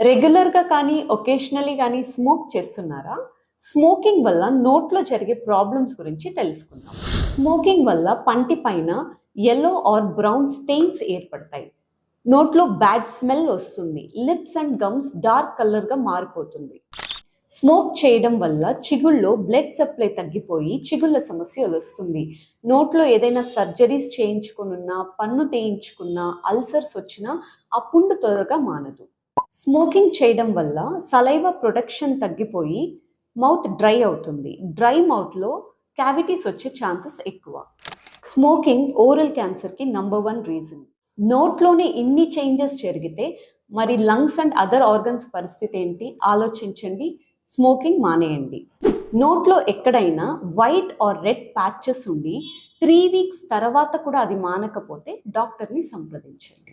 రెగ్యులర్‌గా కానీ, ఒకేషనల్లీ గానీ స్మోక్ చేస్తున్నారా? స్మోకింగ్ వల్ల నోట్లో జరిగే ప్రాబ్లమ్స్ గురించి తెలుసుకుందాం. స్మోకింగ్ వల్ల పంటి పైన యెల్లో ఆర్ బ్రౌన్ స్టెయిన్స్ ఏర్పడతాయి. నోట్లో బ్యాడ్ స్మెల్ వస్తుంది. లిప్స్ అండ్ గమ్స్ డార్క్ కలర్‌గా మారిపోతుంది. స్మోక్ చేయడం వల్ల చిగుళ్ళలో బ్లడ్ సప్లై తగ్గిపోయి చిగుళ్ళ సమస్య వస్తుంది. నోట్లో ఏదైనా సర్జరీస్ చేయించుకొనున్నా, పన్ను తీయించుకున్నా, అల్సర్స్ వచ్చినా ఆ పుండు త్వరగా మానదు. స్మోకింగ్ చేయడం వల్ల సలైవా ప్రొడక్షన్ తగ్గిపోయి మౌత్ డ్రై అవుతుంది. డ్రై మౌత్లో క్యావిటీస్ వచ్చే ఛాన్సెస్ ఎక్కువ. స్మోకింగ్ ఓరల్ క్యాన్సర్కి నంబర్ 1 రీజన్. నోట్లోనే ఇన్ని చేంజెస్ జరిగితే మరి లంగ్స్ అండ్ అదర్ ఆర్గన్స్ పరిస్థితి ఏంటి ఆలోచించండి. స్మోకింగ్ మానేయండి. నోట్లో ఎక్కడైనా వైట్ ఆర్ రెడ్ ప్యాచెస్ ఉండి 3 వీక్స్ తర్వాత కూడా అది మానకపోతే డాక్టర్ని సంప్రదించండి.